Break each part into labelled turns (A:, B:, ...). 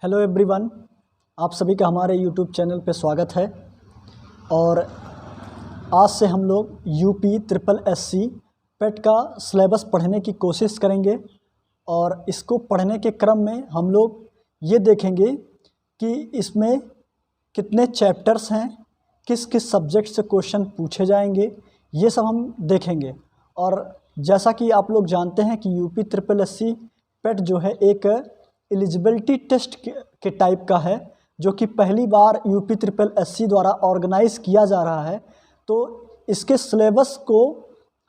A: Hello everyone, आप सभी का हमारे यूट्यूब चैनल पे स्वागत है। और आज से हम लोग यूपी ट्रिपल एससी पेट का सिलेबस पढ़ने की कोशिश करेंगे। और इसको पढ़ने के क्रम में हम लोग ये देखेंगे कि इसमें कितने चैप्टर्स हैं, किस किस सब्जेक्ट से क्वेश्चन पूछे जाएंगे, ये सब हम देखेंगे। और जैसा कि आप लोग जानते हैं कि यूपी ट्रिपल एससी पेट जो है एक एलिजिबिलिटी टेस्ट के टाइप का है, जो कि पहली बार यूपी ट्रिपल एससी द्वारा ऑर्गेनाइज किया जा रहा है। तो इसके सिलेबस को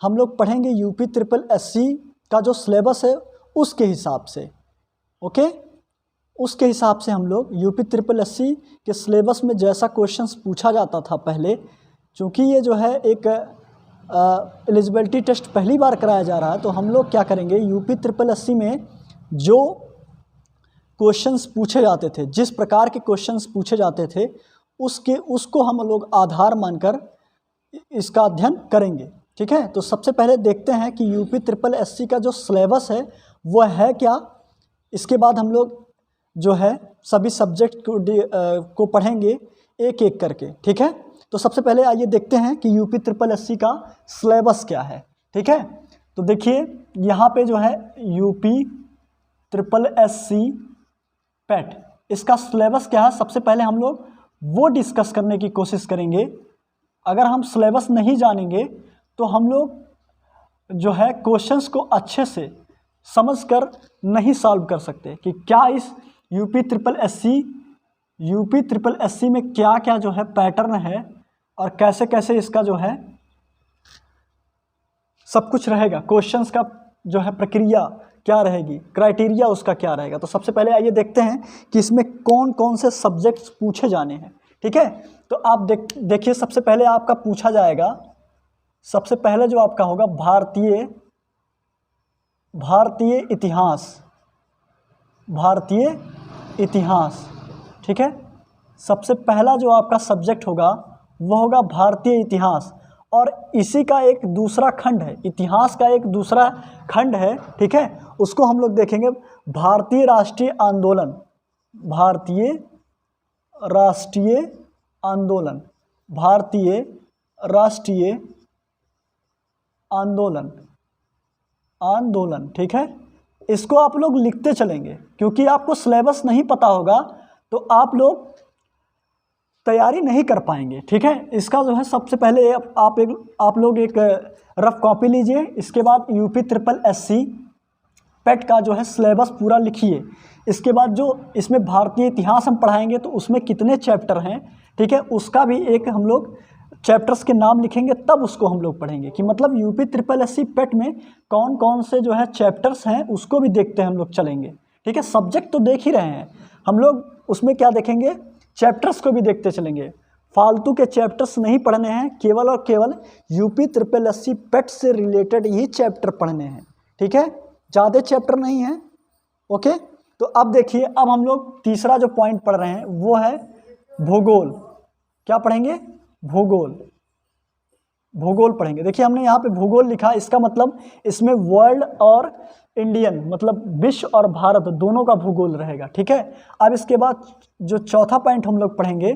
A: हम लोग पढ़ेंगे यूपी ट्रिपल एससी का जो सिलेबस है उसके हिसाब से। ओके, उसके हिसाब से हम लोग यूपी ट्रिपल एससी के सिलेबस में जैसा क्वेश्चंस पूछा जाता था पहले, चूँकि ये जो है एक एलिजिबिलिटी टेस्ट पहली बार कराया जा रहा है, तो हम लोग क्या करेंगे, यूपी ट्रिपल एससी में जो क्वेश्चंस पूछे जाते थे, जिस प्रकार के क्वेश्चंस पूछे जाते थे, उसको हम लोग आधार मानकर इसका अध्ययन करेंगे। ठीक है, तो सबसे पहले देखते हैं कि यूपी ट्रिपल एससी का जो सिलेबस है वह है क्या। इसके बाद हम लोग जो है सभी सब्जेक्ट को पढ़ेंगे एक एक करके। ठीक है, तो सबसे पहले आइए देखते हैं कि यूपी ट्रिपल एससी का सिलेबस क्या है। ठीक है, तो देखिए यहाँ पे जो है यूपी ट्रिपल एससी पेट, इसका सिलेबस क्या है, सबसे पहले हम लोग वो डिस्कस करने की कोशिश करेंगे। अगर हम सिलेबस नहीं जानेंगे तो हम लोग जो है क्वेश्चंस को अच्छे से समझकर नहीं सॉल्व कर सकते कि क्या इस यूपी ट्रिपल एससी में क्या क्या जो है पैटर्न है और कैसे कैसे इसका जो है सब कुछ रहेगा, क्वेश्चंस का जो है प्रक्रिया क्या रहेगी, क्राइटेरिया उसका क्या रहेगा। तो सबसे पहले आइए देखते हैं कि इसमें कौन कौन से सब्जेक्ट्स पूछे जाने हैं। ठीक है, तो आप देखिए सबसे पहले आपका पूछा जाएगा, सबसे पहले जो आपका होगा भारतीय इतिहास। ठीक है, सबसे पहला जो आपका सब्जेक्ट होगा वह होगा भारतीय इतिहास। और इसी का एक दूसरा खंड है, इतिहास का एक दूसरा खंड है। ठीक है, उसको हम लोग देखेंगे भारतीय राष्ट्रीय आंदोलन। ठीक है, इसको आप लोग लिखते चलेंगे, क्योंकि आपको सिलेबस नहीं पता होगा तो आप लोग तैयारी नहीं कर पाएंगे। ठीक है, इसका जो है सबसे पहले आप लोग एक रफ कॉपी लीजिए। इसके बाद यूपी ट्रिपल एससी पेट का जो है सिलेबस पूरा लिखिए। इसके बाद जो इसमें भारतीय इतिहास हम पढ़ाएंगे तो उसमें कितने चैप्टर हैं, ठीक है, उसका भी एक हम लोग चैप्टर्स के नाम लिखेंगे, तब उसको हम लोग पढ़ेंगे कि मतलब यूपी ट्रिपल एससी पेट में कौन कौन से जो है चैप्टर्स हैं उसको भी देखते हम लोग चलेंगे। ठीक है, सब्जेक्ट तो देख ही रहे हैं हम लोग, उसमें क्या देखेंगे, चैप्टर्स को भी देखते चलेंगे। फालतू के चैप्टर्स नहीं पढ़ने हैं, केवल और केवल यूपी ट्रिपल एससी पेट से रिलेटेड ही चैप्टर पढ़ने हैं। ठीक है, ज़्यादा चैप्टर नहीं है। ओके, तो अब देखिए, अब हम लोग तीसरा जो पॉइंट पढ़ रहे हैं वो है भूगोल। क्या पढ़ेंगे, भूगोल पढ़ेंगे। देखिए हमने यहाँ पे भूगोल लिखा, इसका मतलब इसमें वर्ल्ड और इंडियन, मतलब विश्व और भारत दोनों का भूगोल रहेगा। ठीक है, अब इसके बाद जो चौथा पॉइंट हम लोग पढ़ेंगे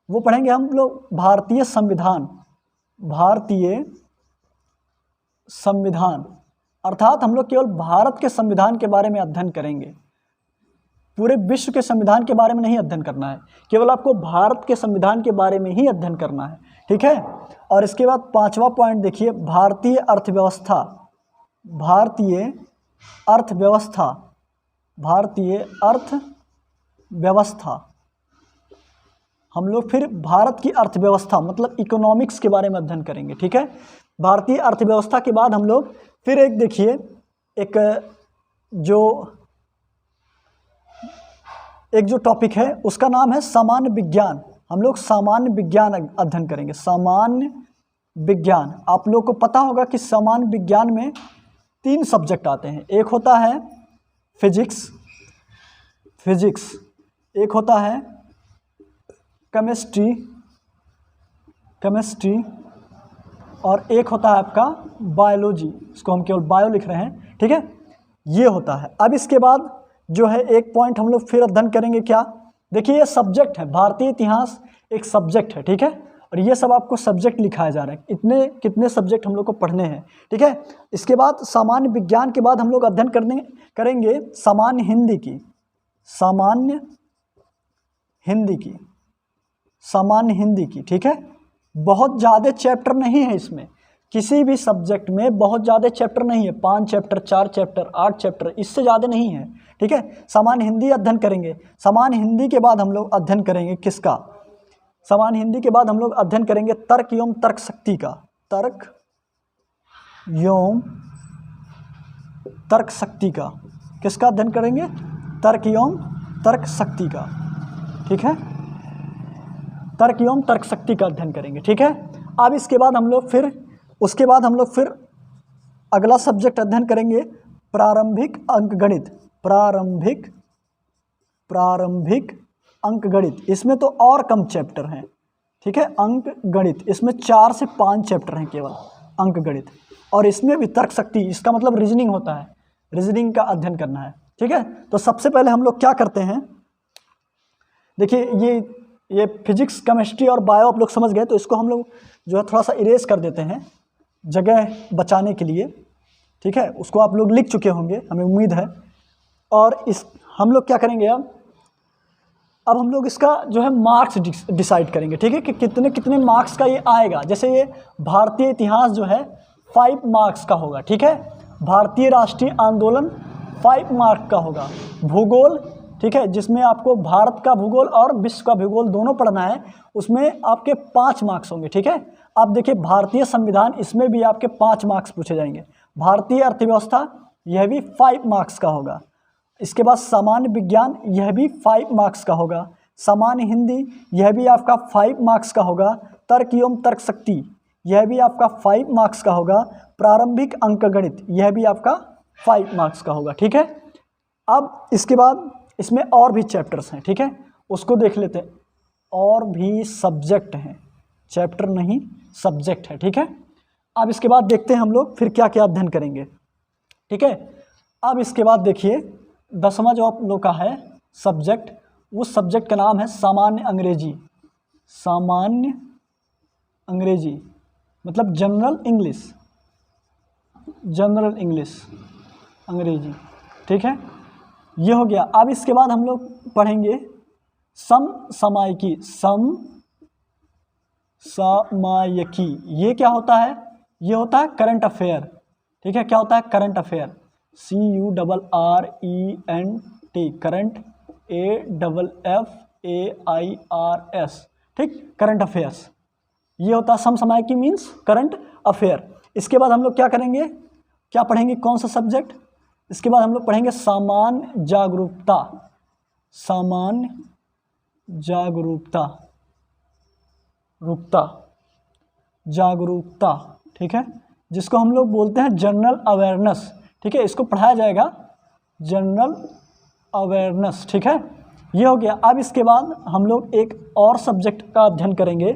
A: वो पढ़ेंगे हम लोग भारतीय संविधान। अर्थात हम लोग केवल भारत के संविधान के बारे में अध्ययन करेंगे, पूरे विश्व के संविधान के बारे में नहीं अध्ययन करना है, केवल आपको भारत के संविधान के बारे में ही अध्ययन करना है। ठीक है, और इसके बाद पांचवा पॉइंट देखिए, भारतीय अर्थव्यवस्था। हम लोग फिर भारत की अर्थव्यवस्था मतलब इकोनॉमिक्स के बारे में अध्ययन करेंगे। ठीक है, भारतीय अर्थव्यवस्था के बाद हम लोग फिर एक देखिए एक जो टॉपिक है उसका नाम है सामान्य विज्ञान। हम लोग सामान्य विज्ञान अध्ययन करेंगे। सामान्य विज्ञान, आप लोग को पता होगा कि सामान्य विज्ञान में 3 सब्जेक्ट आते हैं। एक होता है फिजिक्स, एक होता है केमिस्ट्री और एक होता है आपका बायोलॉजी। इसको हम केवल बायो लिख रहे हैं। ठीक है, ये होता है। अब इसके बाद जो है एक पॉइंट हम लोग फिर अध्ययन करेंगे। क्या, देखिए ये सब्जेक्ट है, भारतीय इतिहास एक सब्जेक्ट है, ठीक है, और ये सब आपको सब्जेक्ट लिखाया जा रहा है। इतने कितने सब्जेक्ट हम लोग को पढ़ने हैं, ठीक है। इसके बाद सामान्य विज्ञान के बाद हम लोग अध्ययन करेंगे सामान्य हिंदी की, सामान्य हिंदी की, सामान्य हिंदी की, ठीक है। बहुत ज़्यादा चैप्टर नहीं है इसमें, किसी भी सब्जेक्ट में बहुत ज़्यादा चैप्टर नहीं है, 5 चैप्टर, 4 चैप्टर, 8 चैप्टर, इससे ज़्यादा नहीं है, ठीक है। सामान्य हिंदी अध्ययन करेंगे। सामान्य हिंदी के बाद हम लोग अध्ययन करेंगे किसका, सामान्य हिंदी के बाद हम लोग अध्ययन करेंगे तर्क एवं तर्क शक्ति का, तर्क एवं तर्क शक्ति का। किसका अध्ययन करेंगे, तर्क एवं तर्क शक्ति का, ठीक है, तर्क एवं तर्क शक्ति का अध्ययन करेंगे, ठीक है। अब इसके बाद हम लोग फिर अगला सब्जेक्ट अध्ययन करेंगे प्रारंभिक अंकगणित, प्रारंभिक अंकगणित। इसमें तो और कम चैप्टर हैं, ठीक है। अंकगणित इसमें 4 से 5 चैप्टर हैं केवल अंकगणित, और इसमें भी तर्क शक्ति, इसका मतलब रीजनिंग होता है, रीजनिंग का अध्ययन करना है, ठीक है। तो सबसे पहले हम लोग क्या करते हैं, देखिए ये फिजिक्स, केमिस्ट्री और बायो आप लोग समझ गए, तो इसको हम लोग जो है थोड़ा सा इरेज कर देते हैं जगह बचाने के लिए, ठीक है। उसको आप लोग लिख चुके होंगे, हमें उम्मीद है। और हम लोग क्या करेंगे, अब हम लोग इसका जो है मार्क्स डिसाइड करेंगे, ठीक है, कि कितने कितने मार्क्स का ये आएगा। जैसे ये भारतीय इतिहास जो है 5 मार्क्स का होगा, ठीक है। भारतीय राष्ट्रीय आंदोलन 5 मार्क का होगा। भूगोल, ठीक है, जिसमें आपको भारत का भूगोल और विश्व का भूगोल दोनों पढ़ना है, उसमें आपके 5 मार्क्स होंगे, ठीक है। अब देखिए भारतीय संविधान, इसमें भी आपके 5 मार्क्स पूछे जाएंगे। भारतीय अर्थव्यवस्था, यह भी 5 मार्क्स का होगा। इसके बाद सामान्य विज्ञान, यह भी 5 मार्क्स का होगा। सामान्य हिंदी, यह भी आपका 5 मार्क्स का होगा। तर्क एवं तर्क शक्ति, यह भी आपका 5 मार्क्स का होगा। प्रारंभिक अंकगणित, यह भी आपका 5 मार्क्स का होगा, ठीक है। अब इसके बाद इसमें और भी चैप्टर्स हैं, ठीक है, उसको देख लेते हैं। और भी सब्जेक्ट हैं, चैप्टर नहीं सब्जेक्ट है, ठीक है। अब इसके बाद देखते हैं हम लोग फिर क्या क्या अध्ययन करेंगे, ठीक है। अब इसके बाद देखिए 10वां जो आप लोग का है सब्जेक्ट, उस सब्जेक्ट का नाम है सामान्य अंग्रेजी। सामान्य अंग्रेजी मतलब जनरल इंग्लिश, जनरल इंग्लिश अंग्रेजी, ठीक है, ये हो गया। अब इसके बाद हम लोग पढ़ेंगे समसामयिकी, समसामयिकी। ये क्या होता है, ये होता है करंट अफेयर, ठीक है। क्या होता है, current affair, CURRENT, current AFFAIRS, ठीक, करंट अफेयर्स, ये होता है समसामयिकी मीन्स करंट अफेयर। इसके बाद हम लोग क्या करेंगे, क्या पढ़ेंगे, कौन सा सब्जेक्ट, इसके बाद हम लोग पढ़ेंगे सामान्य जागरूकता, सामान्य जागरूकता, ठीक है, जिसको हम लोग बोलते हैं जनरल अवेयरनेस, ठीक है। इसको पढ़ाया जाएगा जनरल अवेयरनेस, ठीक है, ये हो गया। अब इसके बाद हम लोग एक और सब्जेक्ट का अध्ययन करेंगे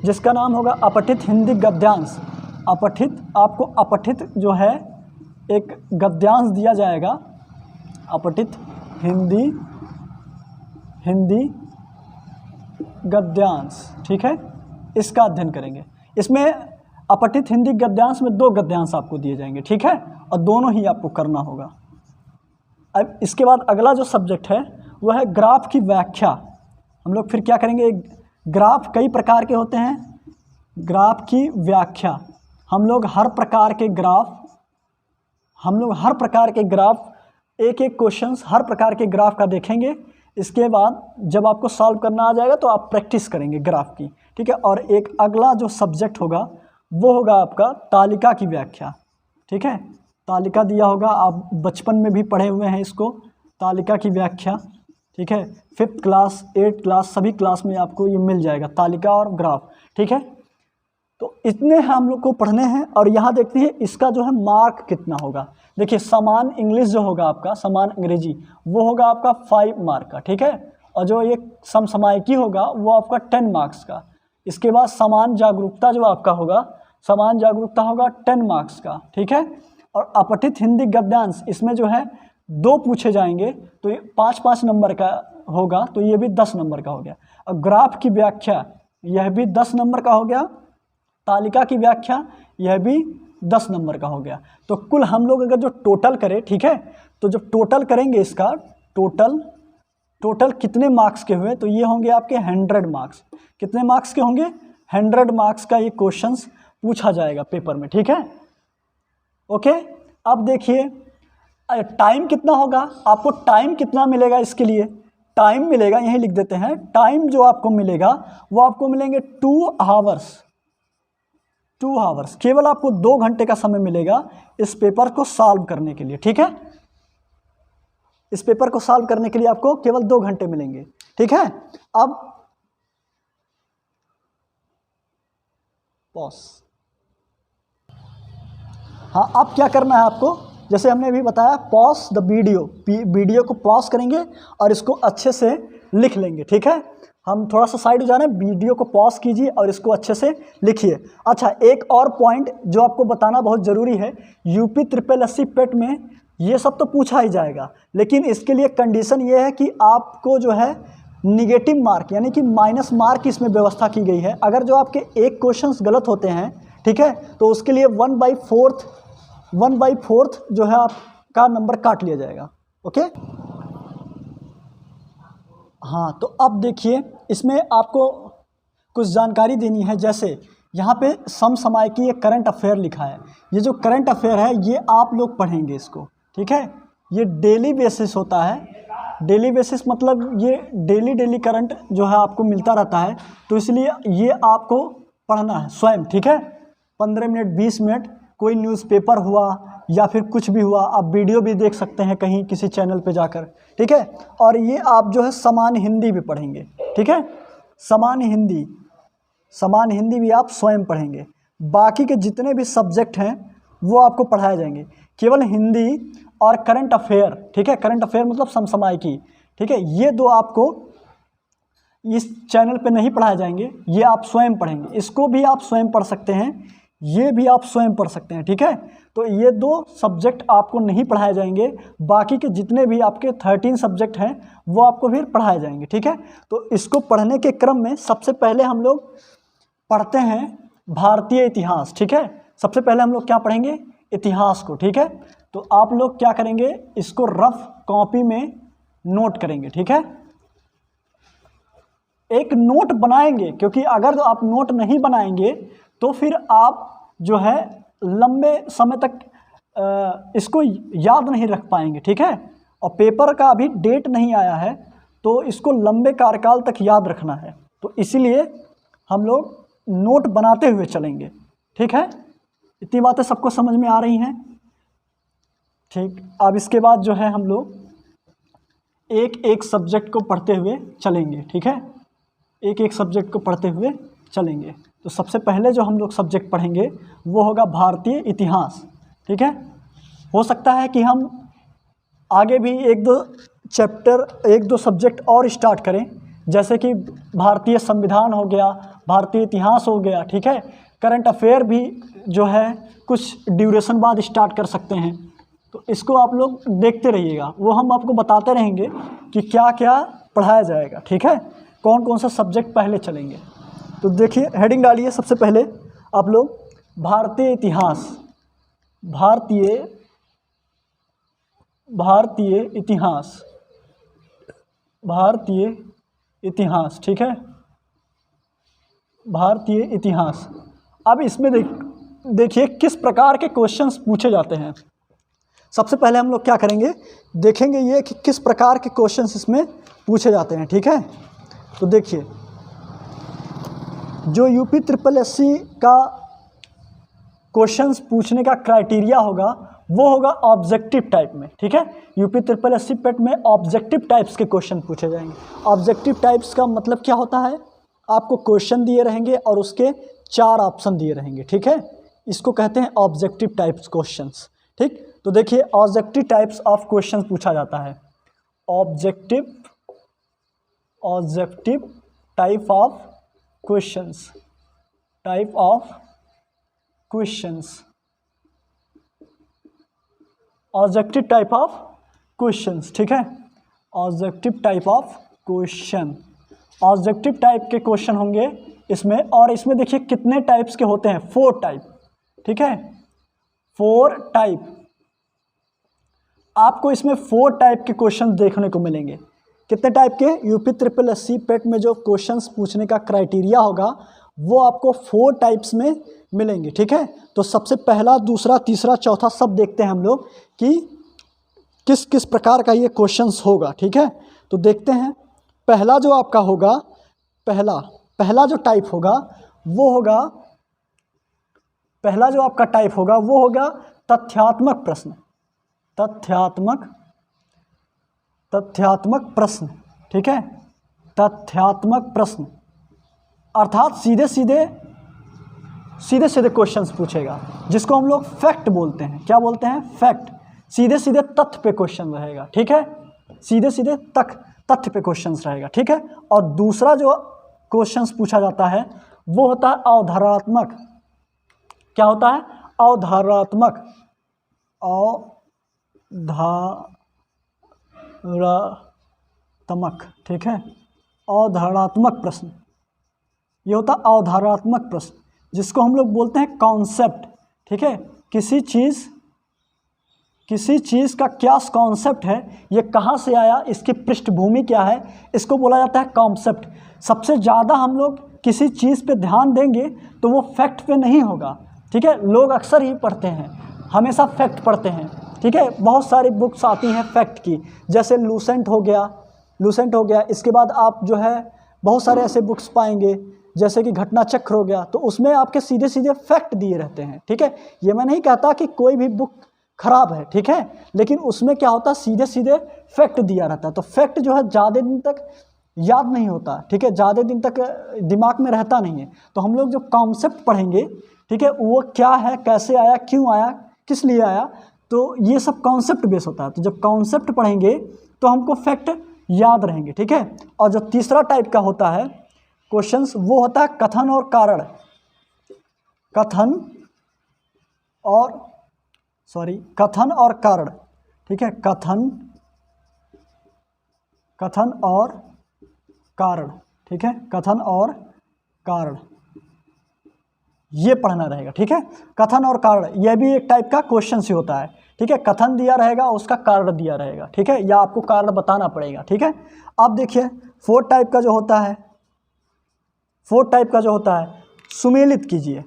A: जिसका नाम होगा अपठित हिंदी गद्यांश। अपठित, आपको अपठित जो है एक गद्यांश दिया जाएगा, अपठित हिंदी गद्यांश, ठीक है, इसका अध्ययन करेंगे। इसमें अपठित हिंदी गद्यांश में 2 गद्यांश आपको दिए जाएंगे, ठीक है, और दोनों ही आपको करना होगा। अब इसके बाद अगला जो सब्जेक्ट है वह है ग्राफ की व्याख्या। हम लोग फिर क्या करेंगे, ग्राफ कई प्रकार के होते हैं, ग्राफ की व्याख्या। हम लोग हर प्रकार के ग्राफ एक एक क्वेश्चंस हर प्रकार के ग्राफ का देखेंगे। इसके बाद जब आपको सॉल्व करना आ जाएगा तो आप प्रैक्टिस करेंगे ग्राफ की, ठीक है। और एक अगला जो सब्जेक्ट होगा वो होगा आपका तालिका की व्याख्या, ठीक है। तालिका दिया होगा, आप बचपन में भी पढ़े हुए हैं इसको, तालिका की व्याख्या, ठीक है। 5th क्लास 8th क्लास सभी क्लास में आपको ये मिल जाएगा, तालिका और ग्राफ, ठीक है। तो इतने हम लोग को पढ़ने हैं। और यहाँ देखते हैं इसका जो है मार्क कितना होगा। देखिए सामान्य इंग्लिश जो होगा आपका, सामान्य अंग्रेजी, वो होगा आपका 5 मार्क का, ठीक है। और जो ये समसामयिकी होगा वो आपका 10 मार्क्स का। इसके बाद सामान्य जागरूकता जो आपका होगा, सामान्य जागरूकता होगा 10 मार्क्स का, ठीक है। और अपठित हिंदी गद्यांश, इसमें जो है 2 पूछे जाएंगे तो ये 5-5 नंबर का होगा, तो ये भी 10 नंबर का हो गया। और ग्राफ की व्याख्या यह भी 10 नंबर का हो गया, तालिका की व्याख्या यह भी 10 नंबर का हो गया। तो कुल हम लोग अगर जो टोटल करें, ठीक है, तो जब टोटल करेंगे इसका टोटल कितने मार्क्स के हुए, तो ये होंगे आपके 100 मार्क्स। कितने मार्क्स के होंगे? 100 मार्क्स का ये क्वेश्चंस पूछा जाएगा पेपर में, ठीक है। ओके, अब देखिए टाइम कितना होगा, आपको टाइम कितना मिलेगा इसके लिए। टाइम मिलेगा, यहीं लिख देते हैं, टाइम जो आपको मिलेगा वो आपको मिलेंगे 2 आवर्स। 2 आवर्स, केवल आपको 2 घंटे का समय मिलेगा इस पेपर को सॉल्व करने के लिए, ठीक है। इस पेपर को सॉल्व करने के लिए आपको केवल 2 घंटे मिलेंगे, ठीक है। अब पॉज, हाँ, अब क्या करना है आपको, जैसे हमने अभी बताया, पॉज द वीडियो को पॉज करेंगे और इसको अच्छे से लिख लेंगे, ठीक है। हम थोड़ा सा साइड हो जा रहे हैं, वीडियो को पॉज कीजिए और इसको अच्छे से लिखिए। अच्छा, एक और पॉइंट जो आपको बताना बहुत ज़रूरी है, यूपी SSS पेट में ये सब तो पूछा ही जाएगा, लेकिन इसके लिए कंडीशन ये है कि आपको जो है निगेटिव मार्क यानी कि माइनस मार्क इसमें व्यवस्था की गई है। अगर जो आपके एक क्वेश्चंस गलत होते हैं, ठीक है, तो उसके लिए 1/4 जो है आपका नंबर काट लिया जाएगा। ओके, हाँ, तो अब देखिए इसमें आपको कुछ जानकारी देनी है। जैसे यहाँ पे समसामयिकी एक करंट अफेयर लिखा है, ये जो करंट अफेयर है ये आप लोग पढ़ेंगे इसको, ठीक है। ये डेली बेसिस होता है, डेली बेसिस मतलब ये डेली करंट जो है आपको मिलता रहता है, तो इसलिए ये आपको पढ़ना है स्वयं, ठीक है। 15 मिनट 20 मिनट कोई न्यूज़पेपर हुआ या फिर कुछ भी हुआ, आप वीडियो भी देख सकते हैं कहीं किसी चैनल पे जाकर, ठीक है। और ये आप जो है सामान्य हिंदी भी पढ़ेंगे, ठीक है। सामान्य हिंदी भी आप स्वयं पढ़ेंगे। बाकी के जितने भी सब्जेक्ट हैं वो आपको पढ़ाए जाएंगे, केवल हिंदी और करंट अफेयर, ठीक है। करंट अफेयर मतलब समसामयिकी, ठीक है, ये 2 आपको इस चैनल पे नहीं पढ़ाए जाएंगे, ये आप स्वयं पढ़ेंगे। इसको भी आप स्वयं पढ़ सकते हैं, ये भी आप स्वयं पढ़ सकते हैं, ठीक है। तो ये 2 सब्जेक्ट आपको नहीं पढ़ाए जाएंगे, बाकी के जितने भी आपके 13 सब्जेक्ट हैं वो आपको फिर पढ़ाए जाएंगे, ठीक है। तो इसको पढ़ने के क्रम में सबसे पहले हम लोग पढ़ते हैं भारतीय इतिहास, ठीक है। सबसे पहले हम लोग क्या पढ़ेंगे? इतिहास को, ठीक है। तो आप लोग क्या करेंगे, इसको रफ कॉपी में नोट करेंगे, ठीक है। एक नोट बनाएंगे, क्योंकि अगर आप नोट नहीं बनाएंगे तो फिर आप जो है लंबे समय तक इसको याद नहीं रख पाएंगे, ठीक है। और पेपर का अभी डेट नहीं आया है, तो इसको लंबे कार्यकाल तक याद रखना है, तो इसीलिए हम लोग नोट बनाते हुए चलेंगे, ठीक है। इतनी बातें सबको समझ में आ रही हैं, ठीक। अब इसके बाद जो है हम लोग एक सब्जेक्ट को पढ़ते हुए चलेंगे, ठीक है। एक सब्जेक्ट को पढ़ते हुए चलेंगे। तो सबसे पहले जो हम लोग सब्जेक्ट पढ़ेंगे वो होगा भारतीय इतिहास, ठीक है। हो सकता है कि हम आगे भी 1-2 सब्जेक्ट और स्टार्ट करें, जैसे कि भारतीय संविधान हो गया, भारतीय इतिहास हो गया, ठीक है। करंट अफेयर भी जो है कुछ ड्यूरेशन बाद स्टार्ट कर सकते हैं, तो इसको आप लोग देखते रहिएगा, वो हम आपको बताते रहेंगे कि क्या क्या पढ़ाया जाएगा, ठीक है। कौन कौन सा सब्जेक्ट पहले चलेंगे। तो देखिए हेडिंग डालिए सबसे पहले आप लोग, भारतीय इतिहास, भारतीय इतिहास, ठीक है, भारतीय इतिहास। अब इसमें देखिए किस प्रकार के क्वेश्चंस पूछे जाते हैं। सबसे पहले हम लोग क्या करेंगे, देखेंगे ये कि किस प्रकार के क्वेश्चंस इसमें पूछे जाते हैं, ठीक है। तो देखिए जो यूपी SSS का क्वेश्चंस पूछने का क्राइटेरिया होगा वो होगा ऑब्जेक्टिव टाइप में, ठीक है। यूपी SSS पेट में ऑब्जेक्टिव टाइप्स के क्वेश्चन पूछे जाएंगे। ऑब्जेक्टिव टाइप्स का मतलब क्या होता है, आपको क्वेश्चन दिए रहेंगे और उसके 4 ऑप्शन दिए रहेंगे, ठीक है। इसको कहते हैं ऑब्जेक्टिव टाइप्स क्वेश्चंस, ठीक। तो देखिए ऑब्जेक्टिव टाइप्स ऑफ क्वेश्चन पूछा जाता है, objective type of questions, objective type of questions, ठीक है, objective type of question, objective type के क्वेश्चन होंगे इसमें। और इसमें देखिए कितने टाइप्स के होते हैं, 4 टाइप, ठीक है, 4 टाइप। आपको इसमें 4 टाइप के क्वेश्चन देखने को मिलेंगे। कितने टाइप के? यूपी ट्रिपल एससी पेट में जो क्वेश्चंस पूछने का क्राइटेरिया होगा वो आपको 4 टाइप्स में मिलेंगे, ठीक है। तो सबसे पहला, दूसरा, तीसरा, चौथा सब देखते हैं हम लोग कि किस किस प्रकार का ये क्वेश्चंस होगा, ठीक है। तो देखते हैं। पहला जो आपका होगा, पहला जो टाइप होगा वो होगा, पहला जो आपका टाइप होगा वो होगा तथ्यात्मक प्रश्न, तथ्यात्मक प्रश्न, ठीक है, तथ्यात्मक प्रश्न। अर्थात सीधे सीधे क्वेश्चंस पूछेगा, जिसको हम लोग फैक्ट बोलते हैं। क्या बोलते हैं? फैक्ट। सीधे सीधे तथ्य पे क्वेश्चन रहेगा, ठीक है, सीधे सीधे तथ्य पे क्वेश्चंस रहेगा, ठीक है। और दूसरा जो क्वेश्चंस पूछा जाता है वो होता है अवधारणात्मक। क्या होता है? अवधारणात्मक, ठीक है, अवधारणात्मक प्रश्न। ये होता है अवधारणात्मक प्रश्न, जिसको हम लोग बोलते हैं कॉन्सेप्ट, ठीक है। किसी चीज़ का क्या कॉन्सेप्ट है, ये कहाँ से आया, इसकी पृष्ठभूमि क्या है, इसको बोला जाता है कॉन्सेप्ट। सबसे ज़्यादा हम लोग किसी चीज़ पे ध्यान देंगे तो वो फैक्ट पे नहीं होगा, ठीक है। लोग अक्सर ही पढ़ते हैं, हमेशा फैक्ट पढ़ते हैं, ठीक है। बहुत सारी बुक्स आती हैं फैक्ट की, जैसे लूसेंट हो गया। इसके बाद आप जो है बहुत सारे ऐसे बुक्स पाएंगे जैसे कि घटना चक्र हो गया, तो उसमें आपके सीधे सीधे फैक्ट दिए रहते हैं, ठीक है। ये मैं नहीं कहता कि कोई भी बुक खराब है, ठीक है, लेकिन उसमें क्या होता है, सीधे सीधे फैक्ट दिया रहता है। तो फैक्ट जो है ज़्यादा दिन तक याद नहीं होता, ठीक है, ज़्यादा दिन तक दिमाग में रहता नहीं है। तो हम लोग जो कॉन्सेप्ट पढ़ेंगे, ठीक है, वो क्या है, कैसे आया, क्यों आया, किस लिए आया, तो ये सब कॉन्सेप्ट बेस होता है। तो जब कॉन्सेप्ट पढ़ेंगे तो हमको फैक्ट याद रहेंगे, ठीक है। और जो तीसरा टाइप का होता है क्वेश्चंस, वो होता है कथन और कारण, कथन और कारण, ठीक है, कथन और कारण, ठीक है, कथन और कारण, ये पढ़ना रहेगा, ठीक है। कथन और कारण, यह भी एक टाइप का क्वेश्चन ही होता है, ठीक है। कथन दिया रहेगा, उसका कारण दिया रहेगा, ठीक है, या आपको कारण बताना पड़ेगा, ठीक है। अब देखिए 4 टाइप का जो होता है, 4 टाइप का जो होता है, सुमेलित कीजिए,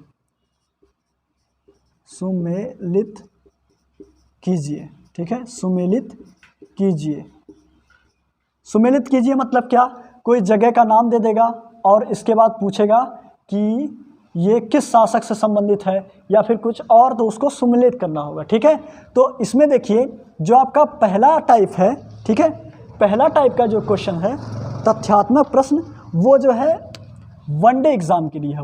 A: ठीक है, सुमेलित कीजिए मतलब क्या? कोई जगह का नाम दे देगा और इसके बाद पूछेगा कि ये किस शासक से संबंधित है या फिर कुछ और, तो उसको सुमेलित करना होगा, ठीक है। तो इसमें देखिए जो आपका पहला टाइप है, ठीक है, पहला टाइप का जो क्वेश्चन है तथ्यात्मक प्रश्न, वो जो है वनडे एग्ज़ाम के लिए है।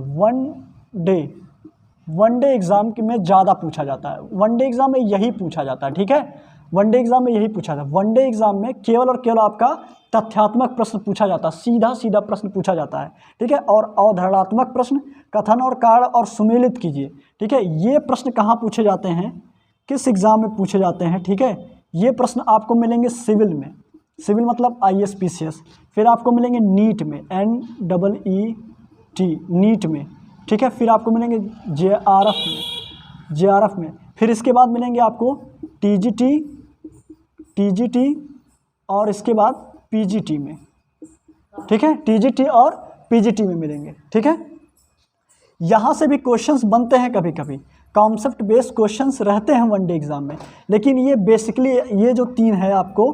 A: वनडे एग्ज़ाम में ज़्यादा पूछा जाता है, वनडे एग्ज़ाम में यही पूछा जाता है, ठीक है, वनडे एग्ज़ाम में यही पूछा जाता है। वनडे एग्ज़ाम में केवल और केवल आपका तथ्यात्मक प्रश्न पूछा जाता है, सीधा प्रश्न पूछा जाता है, ठीक है। और अवधारणात्मक प्रश्न, कथन और कारण और सुमेलित कीजिए, ठीक है, ये प्रश्न कहाँ पूछे जाते हैं, किस एग्ज़ाम में पूछे जाते हैं, ठीक है। ये प्रश्न आपको मिलेंगे सिविल में, सिविल मतलब IAS PCS, फिर आपको मिलेंगे नीट में, NEET नीट में, ठीक है, फिर आपको मिलेंगे JRF में, फिर इसके बाद मिलेंगे आपको TGT और इसके बाद PGT में, ठीक है, TGT और PGT में मिलेंगे, ठीक है। यहाँ से भी क्वेश्चंस बनते हैं, कभी कभी कॉन्सेप्ट बेस्ड क्वेश्चंस रहते हैं वनडे एग्ज़ाम में, लेकिन ये बेसिकली ये जो 3 है आपको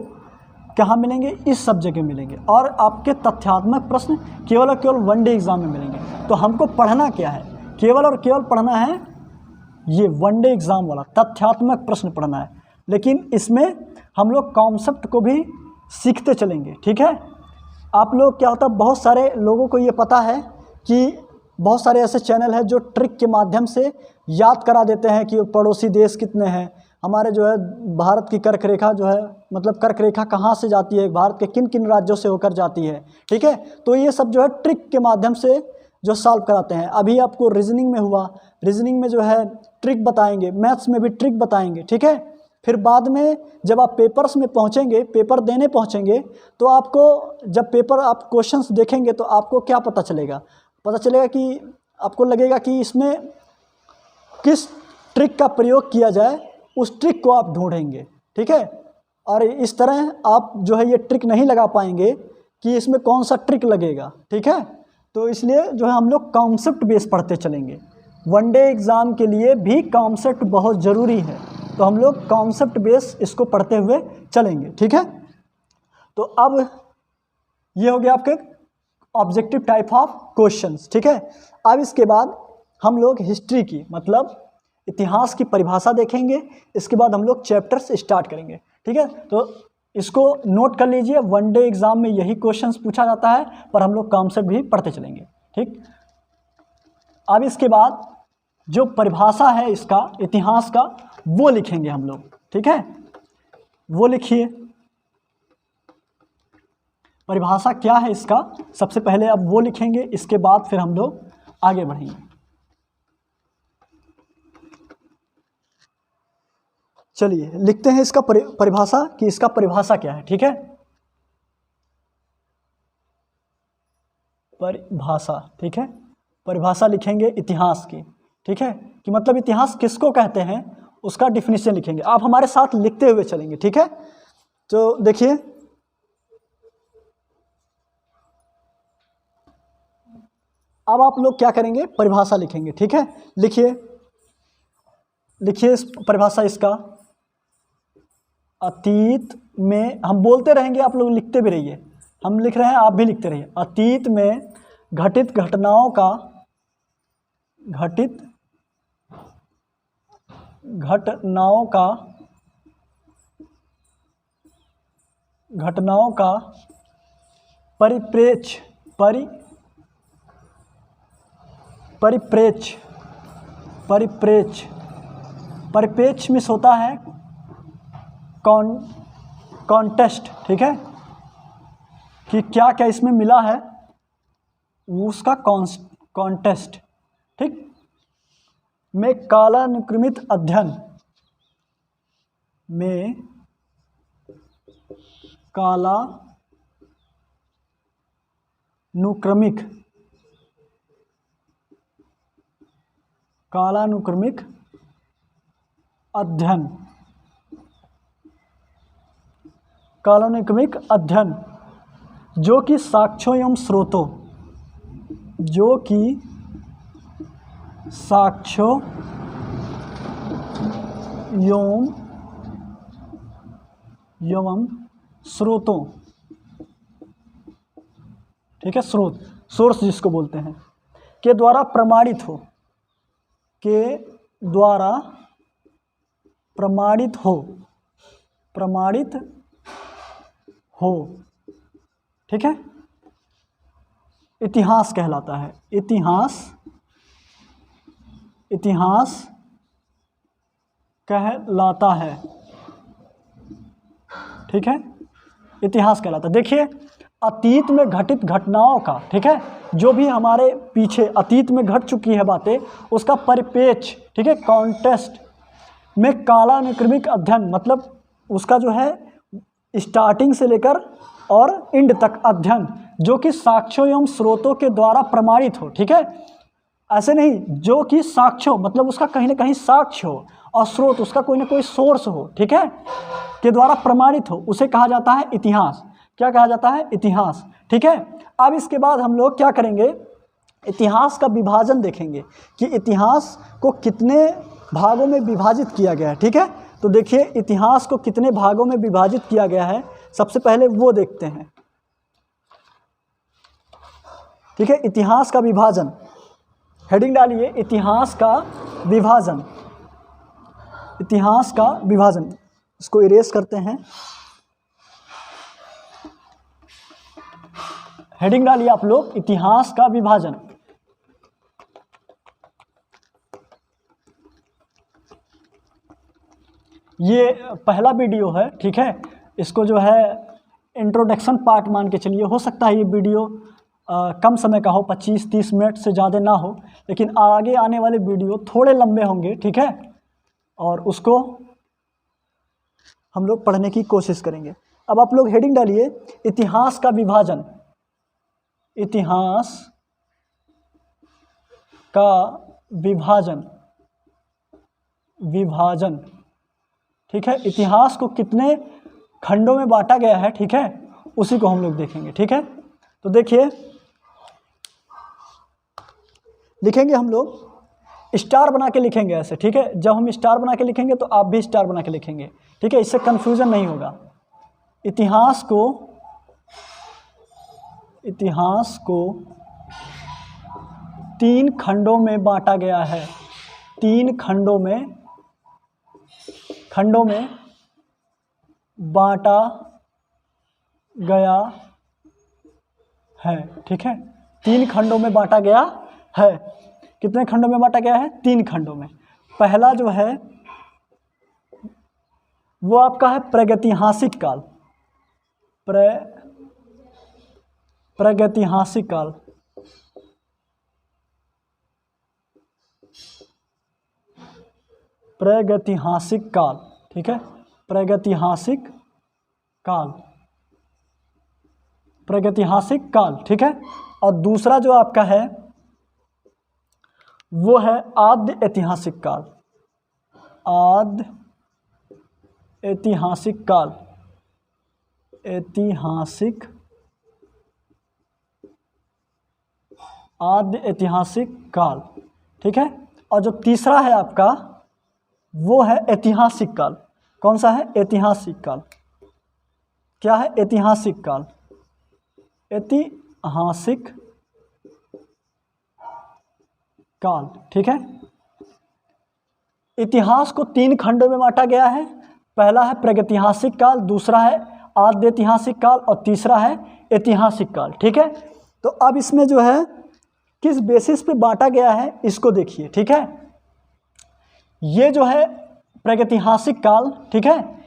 A: कहाँ मिलेंगे, इस सब जगह मिलेंगे। और आपके तथ्यात्मक प्रश्न केवल और केवल वनडे एग्ज़ाम में मिलेंगे। तो हमको पढ़ना क्या है, केवल और केवल पढ़ना है ये वनडे एग्ज़ाम वाला तथ्यात्मक प्रश्न पढ़ना है, लेकिन इसमें हम लोग कॉन्सेप्ट को भी सीखते चलेंगे, ठीक है। आप लोग क्या होता है, बहुत सारे लोगों को ये पता है कि बहुत सारे ऐसे चैनल हैं जो ट्रिक के माध्यम से याद करा देते हैं कि पड़ोसी देश कितने हैं, हमारे जो है भारत की कर्क रेखा जो है, मतलब कर्क रेखा कहाँ से जाती है, भारत के किन किन राज्यों से होकर जाती है, ठीक है। तो ये सब जो है ट्रिक के माध्यम से जो सॉल्व कराते हैं। अभी आपको रीजनिंग में हुआ, रीजनिंग में जो है ट्रिक बताएंगे, मैथ्स में भी ट्रिक बताएंगे, ठीक है। फिर बाद में जब आप पेपर्स में पहुंचेंगे, पेपर देने पहुंचेंगे, तो आपको जब पेपर आप क्वेश्चंस देखेंगे तो आपको क्या पता चलेगा? पता चलेगा कि आपको लगेगा कि इसमें किस ट्रिक का प्रयोग किया जाए, उस ट्रिक को आप ढूंढेंगे, ठीक है। और इस तरह आप जो है ये ट्रिक नहीं लगा पाएंगे कि इसमें कौन सा ट्रिक लगेगा, ठीक है। तो इसलिए जो है हम लोग कॉन्सेप्ट बेस पढ़ते चलेंगे। वनडे एग्ज़ाम के लिए भी कॉन्सेप्ट बहुत ज़रूरी है, तो हम लोग कॉन्सेप्ट बेस इसको पढ़ते हुए चलेंगे, ठीक है। तो अब ये हो गया आपके ऑब्जेक्टिव टाइप ऑफ क्वेश्चंस, ठीक है। अब इसके बाद हम लोग हिस्ट्री की मतलब इतिहास की परिभाषा देखेंगे। इसके बाद हम लोग चैप्टर्स स्टार्ट करेंगे, ठीक है। तो इसको नोट कर लीजिए, वनडे एग्ज़ाम में यही क्वेश्चंस पूछा जाता है, पर हम लोग कॉन्सेप्ट भी पढ़ते चलेंगे, ठीक। अब इसके बाद जो परिभाषा है इसका इतिहास का, वो लिखेंगे हम लोग, ठीक है। वो लिखिए, परिभाषा क्या है इसका, सबसे पहले अब वो लिखेंगे, इसके बाद फिर हम लोग आगे बढ़ेंगे। चलिए लिखते हैं इसका परिभाषा कि इसका परिभाषा क्या है, ठीक है। परिभाषा, ठीक है। परिभाषा लिखेंगे इतिहास की, ठीक है, कि मतलब इतिहास किसको कहते हैं, उसका डिफिनीशन लिखेंगे। आप हमारे साथ लिखते हुए चलेंगे, ठीक है। तो देखिए, अब आप लोग क्या करेंगे, परिभाषा लिखेंगे, ठीक है। लिखिए लिखिए परिभाषा इसका, अतीत में, हम बोलते रहेंगे, आप लोग लिखते भी रहिए, हम लिख रहे हैं आप भी लिखते रहिए। अतीत में घटित घटनाओं का परिप्रेक्ष्य मिस होता है कॉन्टेस्ट, ठीक है, कि क्या क्या इसमें मिला है उसका कॉन्टेस्ट, ठीक। में कालानुक्रमिक अध्ययन कालानुक्रमिक अध्ययन जो कि साक्ष्यों एवं स्रोतों एवं स्रोतों, ठीक है, सोर्स जिसको बोलते हैं, के द्वारा प्रमाणित हो, ठीक है, इतिहास कहलाता है। इतिहास कहलाता है, ठीक है, इतिहास कहलाता है। देखिए, अतीत में घटित घटनाओं का, ठीक है, जो भी हमारे पीछे अतीत में घट चुकी है बातें, उसका परिप्रेक्ष्य, ठीक है, कॉन्टेस्ट में कालानुक्रमिक अध्ययन, मतलब उसका जो है स्टार्टिंग से लेकर और एंड तक अध्ययन, जो कि साक्ष्यों एवं स्रोतों के द्वारा प्रमाणित हो, ठीक है। ऐसे नहीं, जो कि साक्ष्यों मतलब उसका कहीं ना कहीं साक्ष्य हो, और स्रोत उसका कोई ना कोई सोर्स हो, ठीक है, के द्वारा प्रमाणित हो, उसे कहा जाता है इतिहास। क्या कहा जाता है? इतिहास, ठीक है। अब इसके बाद हम लोग क्या करेंगे, इतिहास का विभाजन देखेंगे कि इतिहास को कितने भागों में विभाजित किया गया है, ठीक है। तो देखिए, इतिहास को कितने भागों में विभाजित किया गया है, सबसे पहले वो देखते हैं, ठीक है। इतिहास का विभाजन, हेडिंग डालिए, इतिहास का विभाजन। इतिहास का विभाजन, इसको इरेज करते हैं, हेडिंग डालिए आप लोग, इतिहास का विभाजन। ये पहला वीडियो है, ठीक है। इसको जो है इंट्रोडक्शन पार्ट मान के चलिए। हो सकता है ये वीडियो कम समय का हो, 25-30 मिनट से ज़्यादा ना हो, लेकिन आगे आने वाले वीडियो थोड़े लंबे होंगे, ठीक है। और उसको हम लोग पढ़ने की कोशिश करेंगे। अब आप लोग हेडिंग डालिए इतिहास का विभाजन, इतिहास का विभाजन, विभाजन, ठीक है। इतिहास को कितने खंडों में बांटा गया है, ठीक है, उसी को हम लोग देखेंगे, ठीक है। तो देखिए लिखेंगे हम लोग, स्टार बना के लिखेंगे ऐसे, ठीक है। जब हम स्टार बना के लिखेंगे तो आप भी स्टार बना के लिखेंगे, ठीक है, इससे कन्फ्यूजन नहीं होगा। इतिहास को 3 खंडों में बांटा गया है, 3 खंडों में बांटा गया है, ठीक है। 3 खंडों में बांटा गया है। कितने खंडों में बांटा गया है? 3 खंडों में। पहला जो है वो आपका है प्रागैतिहासिक काल, प्रागैतिहासिक काल, प्रागैतिहासिक काल, ठीक है, प्रागैतिहासिक काल, प्रागैतिहासिक काल, ठीक है। और दूसरा जो आपका है वो है आद्य ऐतिहासिक काल, आद्य ऐतिहासिक काल, ऐतिहासिक, आद्य ऐतिहासिक काल, ठीक है। और जो तीसरा है आपका वो है ऐतिहासिक काल। कौन सा है? ऐतिहासिक काल। क्या है? ऐतिहासिक काल, ऐतिहासिक काल, ठीक है। इतिहास को 3 खंडों में बांटा गया है। पहला है प्रागैतिहासिक काल, दूसरा है आद्य ऐतिहासिक काल और तीसरा है ऐतिहासिक काल, ठीक है। तो अब इसमें जो है किस बेसिस पे बांटा गया है इसको देखिए, ठीक है। ये जो है प्रागैतिहासिक काल, ठीक है,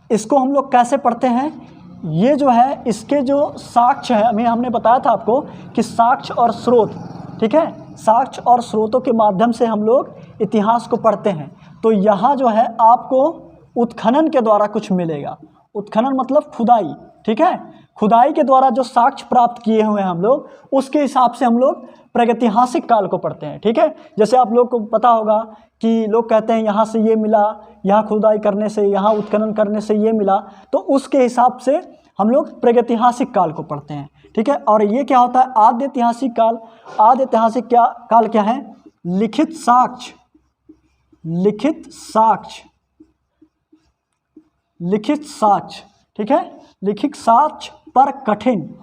A: इसको हम लोग कैसे पढ़ते हैं? ये जो है इसके जो साक्ष्य है, अभी हमने बताया था आपको कि साक्ष्य और स्रोत, ठीक है, साक्ष्य और स्रोतों के माध्यम से हम लोग इतिहास को पढ़ते हैं। तो यहाँ जो है आपको उत्खनन के द्वारा कुछ मिलेगा। उत्खनन मतलब खुदाई, ठीक है, खुदाई के द्वारा जो साक्ष्य प्राप्त किए हुए हैं हम लोग, उसके हिसाब से हम लोग प्रागैतिहासिक काल को पढ़ते हैं, ठीक है। जैसे आप लोग को पता होगा कि लोग कहते हैं यहाँ से ये मिला, यहाँ खुदाई करने से, यहाँ उत्खनन करने से ये मिला, तो उसके हिसाब से हम लोग प्रागैतिहासिक काल को पढ़ते हैं, ठीक है। और ये क्या होता है? आद्य ऐतिहासिक काल। आद्य ऐतिहासिक काल क्या है? लिखित साक्ष्य, लिखित साक्ष्य, लिखित साक्ष्य, ठीक है, लिखित साक्ष्य पर कठिन,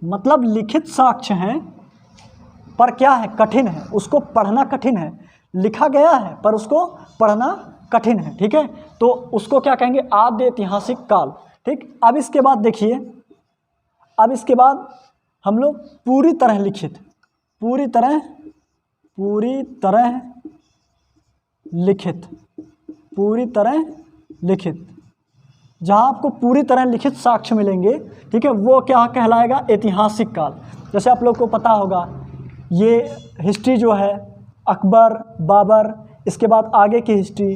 A: मतलब लिखित साक्ष्य हैं पर क्या है? कठिन है, उसको पढ़ना कठिन है। लिखा गया है पर उसको पढ़ना कठिन है, ठीक है। तो उसको क्या कहेंगे? आद्य ऐतिहासिक काल, ठीक। अब इसके बाद देखिए, अब इसके बाद हम लोग पूरी तरह लिखित, पूरी तरह लिखित, पूरी तरह लिखित, जहाँ आपको पूरी तरह लिखित साक्ष्य मिलेंगे, ठीक है, वो क्या कहलाएगा? ऐतिहासिक काल। जैसे आप लोग को पता होगा ये हिस्ट्री जो है अकबर, बाबर, इसके बाद आगे की हिस्ट्री,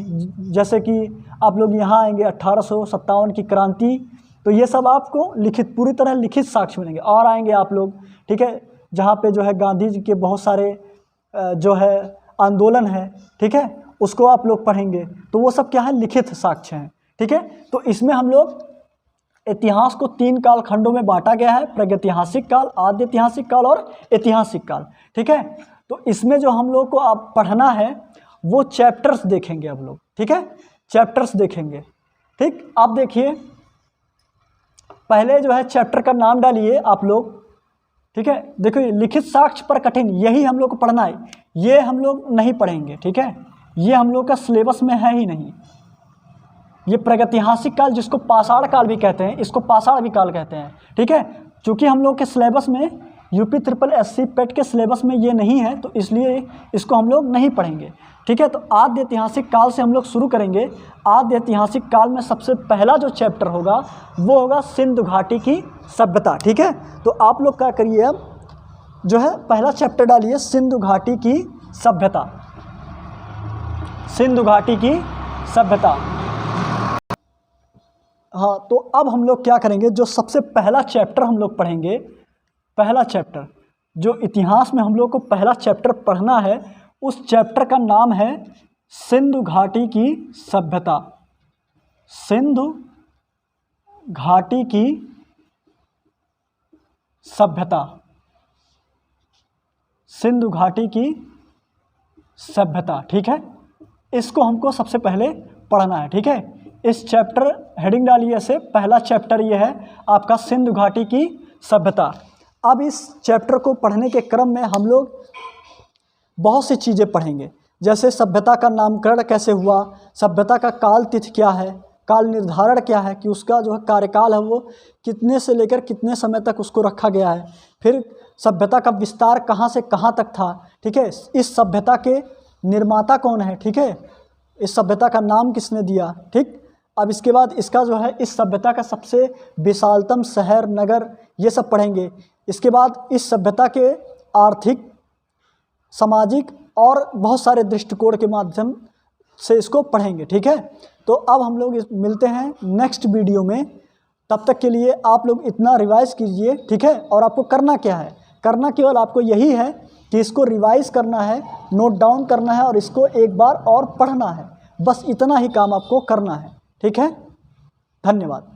A: जैसे कि आप लोग यहाँ आएंगे 1857 की क्रांति, तो ये सब आपको लिखित, पूरी तरह लिखित साक्ष्य मिलेंगे। और आएंगे आप लोग, ठीक है, जहाँ पे जो है गांधी जी के बहुत सारे जो है आंदोलन है, ठीक है, उसको आप लोग पढ़ेंगे, तो वो सब क्या है? लिखित साक्ष्य हैं, ठीक है। तो इसमें हम लोग इतिहास को 3 काल खंडों में बांटा गया है, प्रागैतिहासिक काल, आद्य ऐतिहासिक काल और ऐतिहासिक काल, ठीक है। तो इसमें जो हम लोग को आप पढ़ना है वो चैप्टर्स देखेंगे अब लोग, ठीक है, चैप्टर्स देखेंगे, ठीक। आप देखिए पहले जो है चैप्टर का नाम डालिए आप लोग, ठीक है। देखिए लिखित साक्ष्य पर कठिन, यही हम लोग को पढ़ना है, ये हम लोग नहीं पढ़ेंगे, ठीक है, ये हम लोग का सिलेबस में है ही नहीं। ये प्रागैतिहासिक काल, जिसको पाषाण काल भी कहते हैं, इसको पाषाण भी काल कहते हैं, ठीक है। चूँकि हम लोग के सिलेबस में यूपी SSSC पेट के सिलेबस में ये नहीं है, तो इसलिए इसको हम लोग नहीं पढ़ेंगे, ठीक है। तो आद्य ऐतिहासिक काल से हम लोग शुरू करेंगे। आद्य ऐतिहासिक काल में सबसे पहला जो चैप्टर होगा वो होगा सिंधु घाटी की सभ्यता, ठीक है। तो आप लोग क्या करिए, अब जो है पहला चैप्टर डालिए सिंधु घाटी की सभ्यता, सिंधु घाटी की सभ्यता। हाँ, तो अब हम लोग क्या करेंगे, जो सबसे पहला चैप्टर हम लोग पढ़ेंगे, पहला चैप्टर जो इतिहास में हम लोग को पहला चैप्टर पढ़ना है, उस चैप्टर का नाम है सिंधु घाटी की सभ्यता। सिंधु घाटी की सभ्यता। सिंधु घाटी की सभ्यता, ठीक है। इसको हमको सबसे पहले पढ़ना है, ठीक है। इस चैप्टर हेडिंग डालिए से, पहला चैप्टर ये है आपका सिंधु घाटी की सभ्यता। अब इस चैप्टर को पढ़ने के क्रम में हम लोग बहुत सी चीज़ें पढ़ेंगे, जैसे सभ्यता का नामकरण कैसे हुआ, सभ्यता का काल तिथि क्या है, काल निर्धारण क्या है कि उसका जो है कार्यकाल है वो कितने से लेकर कितने समय तक उसको रखा गया है, फिर सभ्यता का विस्तार कहाँ से कहाँ तक था, ठीक है। इस सभ्यता के निर्माता कौन है, ठीक है, इस सभ्यता का नाम किसने दिया, ठीक। अब इसके बाद इसका जो है इस सभ्यता का सबसे विशालतम शहर, नगर, ये सब पढ़ेंगे। इसके बाद इस सभ्यता के आर्थिक, सामाजिक और बहुत सारे दृष्टिकोण के माध्यम से इसको पढ़ेंगे, ठीक है। तो अब हम लोग मिलते हैं नेक्स्ट वीडियो में, तब तक के लिए आप लोग इतना रिवाइज़ कीजिए, ठीक है। और आपको करना क्या है, करना केवल आपको यही है कि इसको रिवाइज़ करना है, नोट डाउन करना है और इसको एक बार और पढ़ना है, बस इतना ही काम आपको करना है, ठीक है। धन्यवाद।